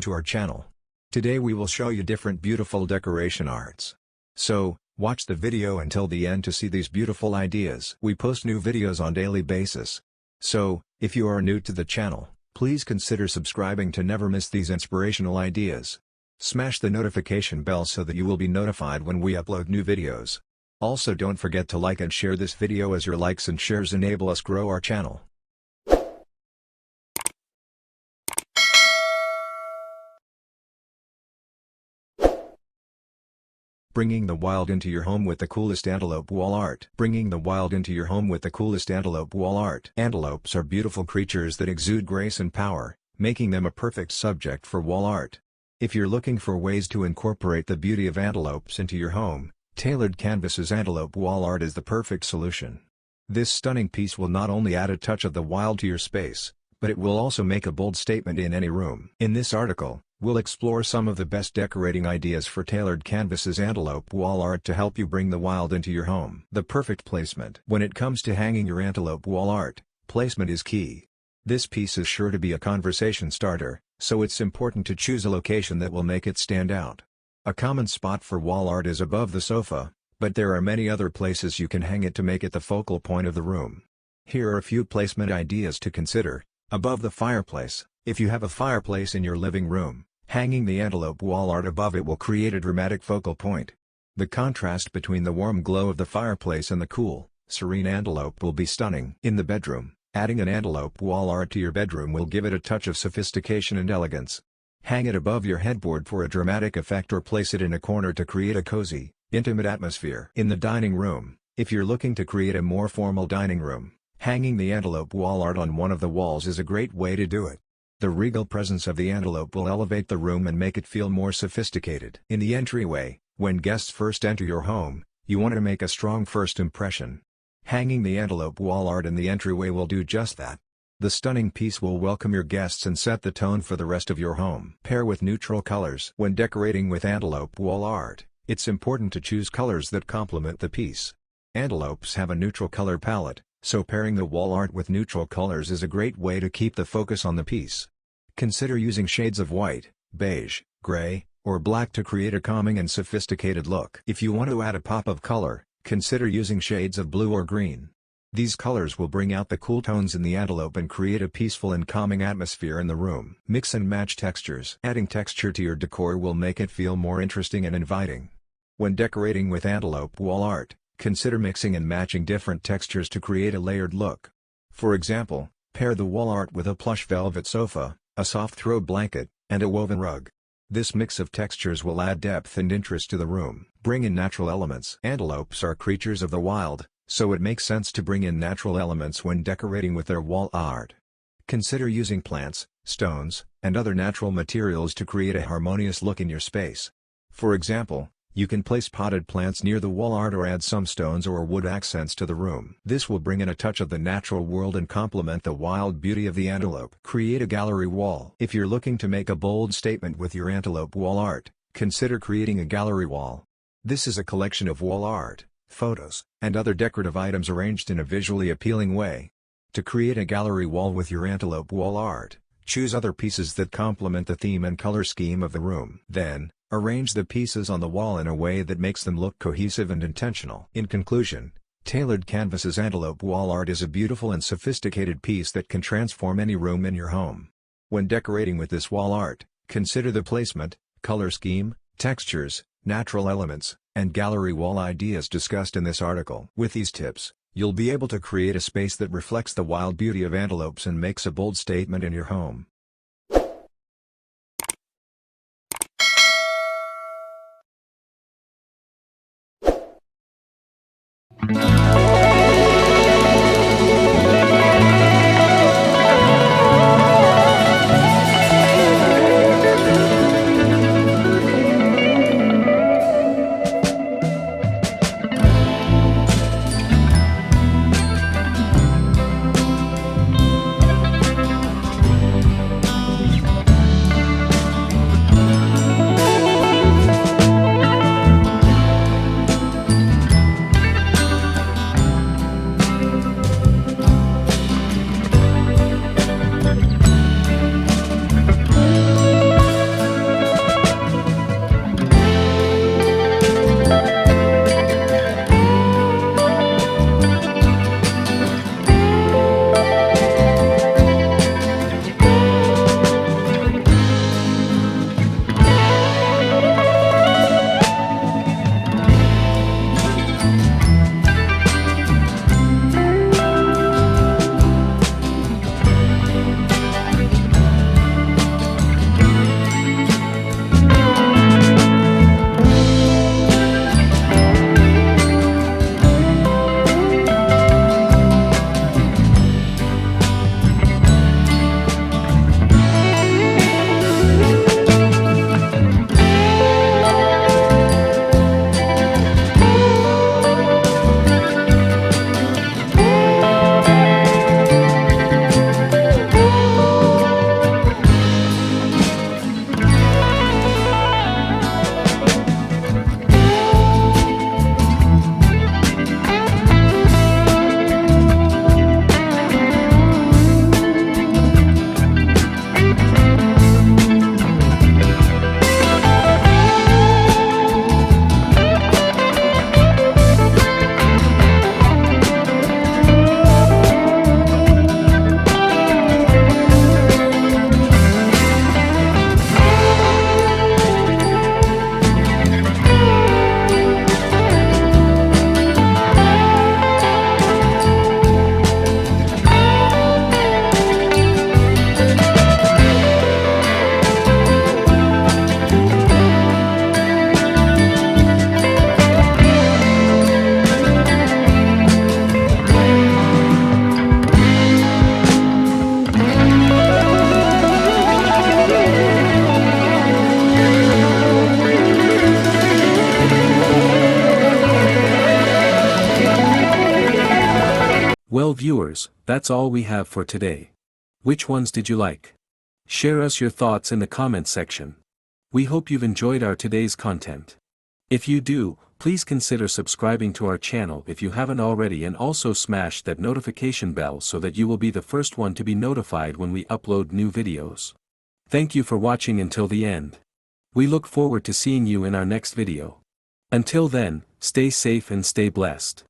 to our channel. Today we will show you different beautiful decoration arts. So, watch the video until the end to see these beautiful ideas. We post new videos on daily basis. So, if you are new to the channel, please consider subscribing to never miss these inspirational ideas. Smash the notification bell so that you will be notified when we upload new videos. Also don't forget to like and share this video as your likes and shares enable us grow our channel. Bringing the wild into your home with the coolest antelope wall art. Bringing the wild into your home with the coolest antelope wall art. Antelopes are beautiful creatures that exude grace and power, making them a perfect subject for wall art. If you're looking for ways to incorporate the beauty of antelopes into your home, Tailored Canvas's antelope wall art is the perfect solution. This stunning piece will not only add a touch of the wild to your space, but it will also make a bold statement in any room. In this article, we'll explore some of the best decorating ideas for Tailored Canvas's antelope wall art to help you bring the wild into your home. The perfect placement. When it comes to hanging your antelope wall art, placement is key. This piece is sure to be a conversation starter, so it's important to choose a location that will make it stand out. A common spot for wall art is above the sofa, but there are many other places you can hang it to make it the focal point of the room. Here are a few placement ideas to consider. Above the fireplace. If you have a fireplace in your living room, hanging the antelope wall art above it will create a dramatic focal point. The contrast between the warm glow of the fireplace and the cool, serene antelope will be stunning. In the bedroom, adding an antelope wall art to your bedroom will give it a touch of sophistication and elegance. Hang it above your headboard for a dramatic effect or place it in a corner to create a cozy, intimate atmosphere. In the dining room, if you're looking to create a more formal dining room, hanging the antelope wall art on one of the walls is a great way to do it. The regal presence of the antelope will elevate the room and make it feel more sophisticated. In the entryway, when guests first enter your home, you want to make a strong first impression. Hanging the antelope wall art in the entryway will do just that. The stunning piece will welcome your guests and set the tone for the rest of your home. Pair with neutral colors. When decorating with antelope wall art, it's important to choose colors that complement the piece. Antelopes have a neutral color palette, so pairing the wall art with neutral colors is a great way to keep the focus on the piece. Consider using shades of white, beige, gray, or black to create a calming and sophisticated look. If you want to add a pop of color, consider using shades of blue or green. These colors will bring out the cool tones in the antelope and create a peaceful and calming atmosphere in the room. Mix and match textures. Adding texture to your decor will make it feel more interesting and inviting. When decorating with antelope wall art, consider mixing and matching different textures to create a layered look. For example, pair the wall art with a plush velvet sofa, a soft throw blanket, and a woven rug. This mix of textures will add depth and interest to the room. Bring in natural elements. Antelopes are creatures of the wild, so it makes sense to bring in natural elements when decorating with their wall art. Consider using plants, stones, and other natural materials to create a harmonious look in your space. For example, you can place potted plants near the wall art or add some stones or wood accents to the room. This will bring in a touch of the natural world and complement the wild beauty of the antelope. Create a gallery wall. If you're looking to make a bold statement with your antelope wall art, consider creating a gallery wall. This is a collection of wall art, photos, and other decorative items arranged in a visually appealing way. To create a gallery wall with your antelope wall art, choose other pieces that complement the theme and color scheme of the room. Then, arrange the pieces on the wall in a way that makes them look cohesive and intentional. In conclusion, Tailored Canvas's antelope wall art is a beautiful and sophisticated piece that can transform any room in your home. When decorating with this wall art, consider the placement, color scheme, textures, natural elements, and gallery wall ideas discussed in this article. With these tips, you'll be able to create a space that reflects the wild beauty of antelopes and makes a bold statement in your home. Well viewers, that's all we have for today. Which ones did you like? Share us your thoughts in the comments section. We hope you've enjoyed our today's content. If you do, please consider subscribing to our channel if you haven't already, and also smash that notification bell so that you will be the first one to be notified when we upload new videos. Thank you for watching until the end. We look forward to seeing you in our next video. Until then, stay safe and stay blessed.